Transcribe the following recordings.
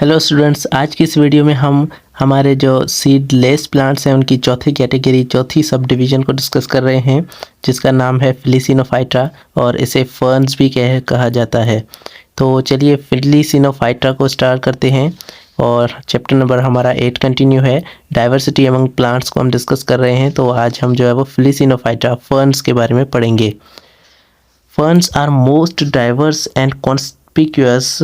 Hello students, आज की इस वीडियो में हम हमारे जो सीडलेस प्लांट्स हैं उनकी चौथी कैटेगरी, चौथी सब डिवीज़न को डिस्कस कर रहे हैं, जिसका नाम है फिलिसिनोफाइटा और इसे फर्न्स भी कहा जाता है। तो चलिए फिलिसिनोफाइटा को स्टार्ट करते हैं और चैप्टर नंबर हमारा 8 कंटिन्यू है। डाइवर्सिटी अमंग प्लांट्स को हम डिस्कस कर रहे हैं, तो आज हम जो है वो फिलिसिनोफाइटा फर्न्स के बारे में पढ़ेंगे। Ferns are most diverse and conspicuous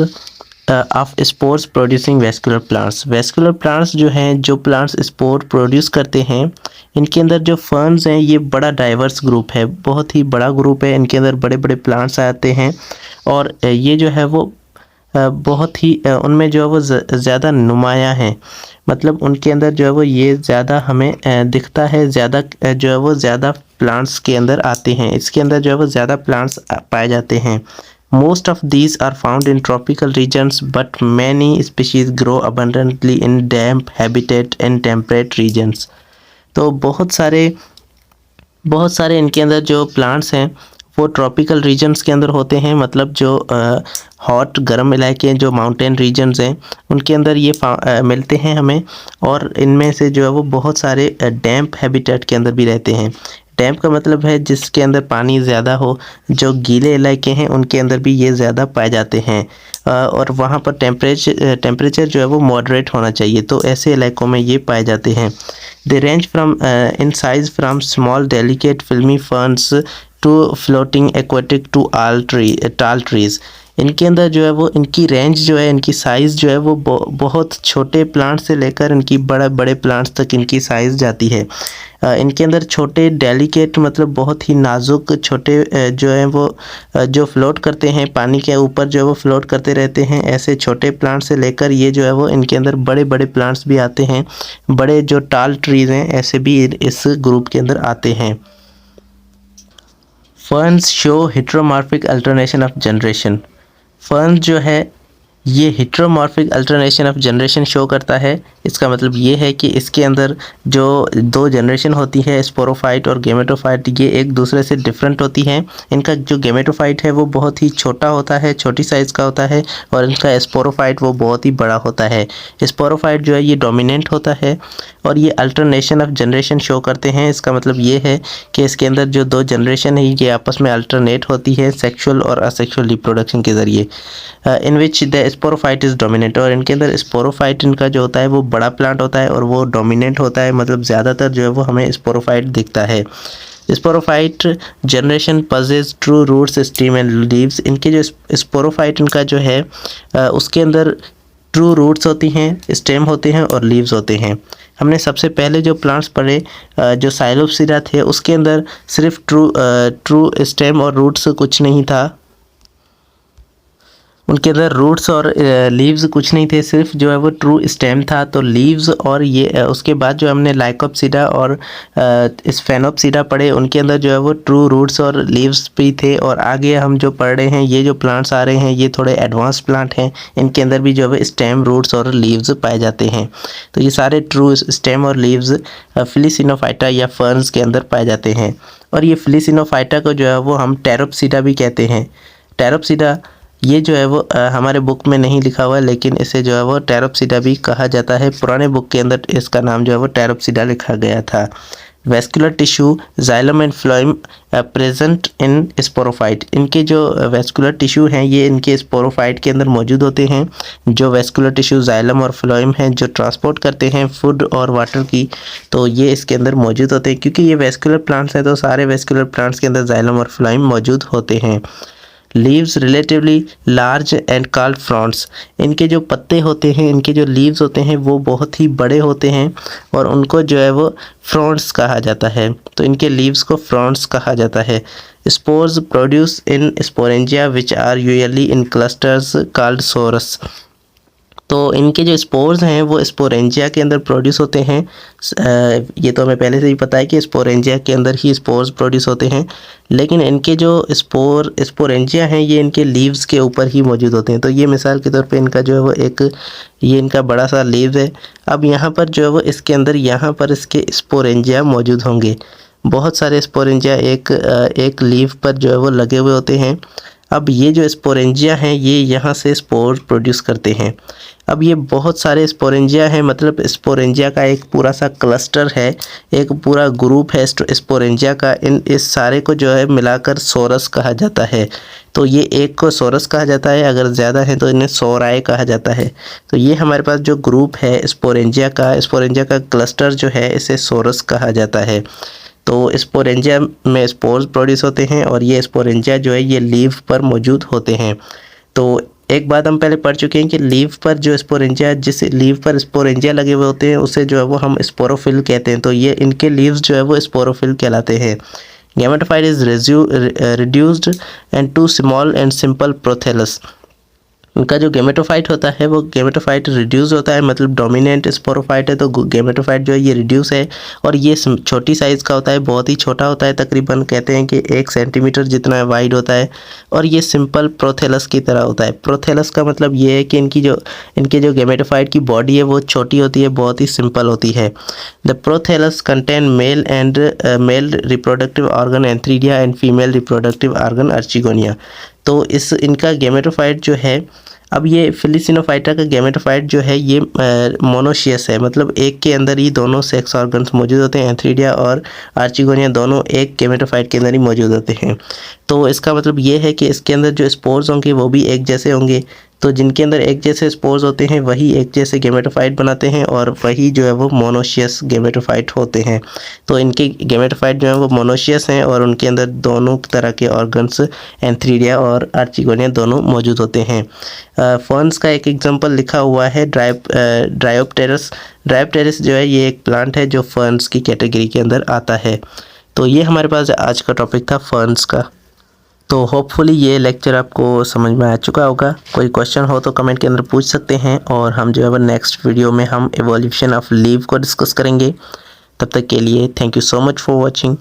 of spores producing vascular plants. Vascular plants जो हैं, जो प्लांट्स स्पोर प्रोड्यूस करते हैं, इनके अंदर जो फर्न्स हैं ये बड़ा डाइवर्स ग्रुप है, बहुत ही बड़ा ग्रुप है। इनके अंदर बड़े बड़े प्लांट्स आते हैं और ये जो है वो बहुत ही उनमें जो है वो ज़्यादा नुमायाँ हैं, मतलब उनके अंदर जो है वो ये ज़्यादा हमें दिखता है, ज़्यादा जो है वो ज़्यादा प्लांट्स के अंदर आते हैं। इसके अंदर जो है वो ज़्यादा प्लांट्स पाए जाते हैं। Most of these are found in tropical regions, but many species grow abundantly in damp habitat and temperate regions. तो बहुत सारे इनके अंदर जो प्लांट्स हैं वो ट्रॉपिकल रीजन्स के अंदर होते हैं, मतलब जो हॉट गर्म इलाके जो माउंटेन रीजन्स हैं उनके अंदर ये मिलते हैं हमें। और इनमें से जो है वो बहुत सारे डैम्प हैबिटेट के अंदर भी रहते हैं। डैम्प का मतलब है जिसके अंदर पानी ज़्यादा हो। जो गीले इलाके हैं उनके अंदर भी ये ज़्यादा पाए जाते हैं और वहाँ पर टेम्परेचर जो है वो मॉडरेट होना चाहिए, तो ऐसे इलाकों में ये पाए जाते हैं। They range from in size from small delicate filmy ferns to floating aquatic to tall trees. इनके अंदर जो है वो इनकी रेंज जो है, इनकी साइज़ जो है वो बहुत छोटे प्लांट से लेकर इनकी बड़े बड़े प्लांट्स तक इनकी साइज़ जाती है। इनके अंदर छोटे डेलिकेट मतलब बहुत ही नाजुक छोटे जो है वो जो फ्लोट करते हैं पानी के ऊपर, जो है वो फ्लोट करते रहते हैं। ऐसे छोटे प्लांट से लेकर ये जो है वो इनके अंदर बड़े बड़े प्लांट्स भी आते हैं। बड़े जो टाल ट्रीज़ हैं ऐसे भी इस ग्रुप के अंदर आते हैं। Ferns show heteromorphic alternation of generation. Ferns जो है ये heteromorphic alternation of generation show करता है। इसका मतलब ये है कि इसके अंदर जो दो जनरेशन होती है, स्पोरोफाइट और गेमेटोफाइट, ये एक दूसरे से डिफरेंट होती हैं। इनका जो गेमेटोफाइट है वो बहुत ही छोटा होता है, छोटी साइज़ का होता है, और इनका स्पोरोफाइट वो बहुत ही बड़ा होता है। स्पोरोफाइट जो है ये डोमिनेंट होता है और ये अल्टरनेशन ऑफ जनरेशन शो करते हैं। इसका मतलब ये है कि इसके अंदर जो दो जनरेशन है ये आपस में अल्टरनेट होती है सेक्सुअल और असेक्सुअल रिप्रोडक्शन के ज़रिए, in which the sporophyte is dominant. और इनके अंदर स्पोरोफाइट इनका जो होता है वो बड़ा प्लांट होता है और वो डोमिनेंट होता है, मतलब ज़्यादातर जो है वो हमें स्पोरोफाइट दिखता है। Sporophyte generation possess true roots stem and leaves. इनके जो स्पोरोफाइट इनका जो है उसके अंदर ट्रू रूट्स होती हैं, स्टेम होते हैं और लीव्स होते हैं। हमने सबसे पहले जो प्लांट्स पढ़े जो साइलोप्सिरा थे उसके अंदर सिर्फ ट्रू स्टेम और रूट्स कुछ नहीं था, उनके अंदर रूट्स और लीव्स कुछ नहीं थे, सिर्फ जो है वो ट्रू स्टेम था। तो लीव्स और ये उसके बाद जो हमने लाइकोप्सिडा और स्फेनोप्सिडा पढ़े उनके अंदर जो है वो ट्रू रूट्स और लीव्स भी थे। और आगे हम जो पढ़ रहे हैं ये जो प्लांट्स आ रहे हैं ये थोड़े एडवांस प्लांट हैं, इनके अंदर भी जो है स्टेम, रूट्स और लीव्स पाए जाते हैं। तो ये सारे ट्रू स्टेम और लीव्स फिलिसिनोफाइटा या फर्न्स के अंदर पाए जाते हैं। और ये फिलिसिनोफाइटा को जो है वो हम टेरोप्सिडा भी कहते हैं। टेरोप्सिडा ये जो है वो हमारे बुक में नहीं लिखा हुआ है, लेकिन इसे जो है वो टेरोप्सिडा भी कहा जाता है। पुराने बुक के अंदर इसका नाम जो है वो टेरोप्सिडा लिखा गया था। Vascular tissue xylem and phloem present in sporophyte. इनके जो वेस्कुलर टिश्यू हैं ये इनके स्पोरोफाइट के अंदर मौजूद होते हैं। जो वेस्कुलर टिश्यू जाइलम और फ्लोएम हैं जो ट्रांसपोर्ट करते हैं फूड और वाटर की, तो ये इसके अंदर मौजूद होते हैं। क्योंकि ये वेस्कुलर प्लांट्स हैं तो सारे वेस्कुलर प्लांट्स के अंदर जाइलम और फ्लोएम मौजूद होते हैं। Leaves relatively large and called fronds. इनके जो पत्ते होते हैं, इनके जो लीव्स होते हैं वो बहुत ही बड़े होते हैं और उनको जो है वो फ्रॉन्ट्स कहा जाता है। तो इनके लीव्स को फ्रॉन्ट्स कहा जाता है। Spores produce in sporangia which are usually in clusters called sorus. तो इनके जो स्पोर्स हैं वो स्पोरेंजिया के अंदर प्रोड्यूस होते हैं। ये तो हमें पहले से ही पता है कि स्पोरेंजिया के अंदर ही स्पोर्स प्रोड्यूस होते हैं, लेकिन इनके जो स्पोरेंजिया हैं ये इनके लीव्स के ऊपर ही मौजूद होते हैं। तो ये मिसाल के तौर पे इनका जो है वो ये इनका बड़ा सा लीव है। अब यहाँ पर जो है वो इसके अंदर यहाँ पर इसके स्पोरेंजिया मौजूद होंगे। बहुत सारे स्पोरेंजिया एक लीव पर जो है वो लगे हुए होते हैं। अब ये जो स्पोरेंजिया हैं ये यहाँ से स्पोर प्रोड्यूस करते हैं। अब ये बहुत सारे स्पोरेंजिया हैं, मतलब स्पोरेंजिया का एक पूरा सा क्लस्टर है, एक पूरा ग्रुप है स्पोरेंजिया का। इस सारे को जो है मिलाकर सोरस कहा जाता है। तो ये एक को सोरस कहा जाता है, अगर ज़्यादा है तो इन्हें सोराए कहा जाता है। तो ये हमारे पास जो ग्रुप है स्पोरेंजिया का क्लस्टर जो है इसे सोरस कहा जाता है। तो स्पोरेंजिया में स्पोर्स प्रोड्यूस होते हैं और ये स्पोरेंजिया जो है ये लीव पर मौजूद होते हैं। तो एक बात हम पहले पढ़ चुके हैं कि लीव पर जो स्पोरेंजिया, जिस लीव पर स्पोरेंजिया लगे हुए होते हैं उसे जो है वो हम स्पोरोफिल कहते हैं। तो ये इनके लीव्स जो है वो स्पोरोफिल कहलाते हैं। Gametophyte is reduced and to small and simple prothallus. उनका जो गैमेटोफाइट होता है वो गैमेटोफाइट रिड्यूस होता है, मतलब डोमिनेंट स्पोरोफाइट है तो गैमेटोफाइट जो है ये रिड्यूस है और ये छोटी साइज़ का होता है, बहुत ही छोटा होता है, तकरीबन कहते हैं कि 1 सेंटीमीटर जितना वाइड होता है और ये सिंपल प्रोथेलस की तरह होता है। प्रोथेलस का मतलब ये है कि इनके जो गैमेटोफाइट की बॉडी है वो छोटी होती है, बहुत ही सिंपल होती है। The prothallus contain male reproductive organ antheridia and female reproductive organ archegonia. तो इनका गैमेटोफाइट जो है, अब ये फिलिसिनोफाइटा का गैमेटोफाइट जो है ये मोनोशियस है, मतलब एक के अंदर ही दोनों सेक्स ऑर्गन्स मौजूद होते हैं। एंथ्रीडिया और आर्चिगोनिया दोनों एक गैमेटोफाइट के अंदर ही मौजूद होते हैं। तो इसका मतलब ये है कि इसके अंदर जो स्पोर्स होंगे वो भी एक जैसे होंगे। तो जिनके अंदर एक जैसे स्पोर्स होते हैं वही एक जैसे गैमेटोफाइट बनाते हैं और वही जो है वो मोनोशियस गैमेटोफाइट होते हैं। तो इनके गैमेटोफाइट जो है वो मोनोशियस हैं और उनके अंदर दोनों तरह के ऑर्गन्स एंथ्रीडिया और आर्चिगोनिया दोनों मौजूद होते हैं। फर्न्स का एक एग्जांपल लिखा हुआ है ड्रायोप्टेरस। ड्रायोप्टेरस जो है ये एक प्लांट है जो फर्न्स की कैटेगरी के अंदर आता है। तो ये हमारे पास आज का टॉपिक था फर्न्स का। तो होपफुली ये लेक्चर आपको समझ में आ चुका होगा। कोई क्वेश्चन हो तो कमेंट के अंदर पूछ सकते हैं और हम जो है नेक्स्ट वीडियो में हम इवोल्यूशन ऑफ लीव को डिस्कस करेंगे। तब तक के लिए thank you so much for watching.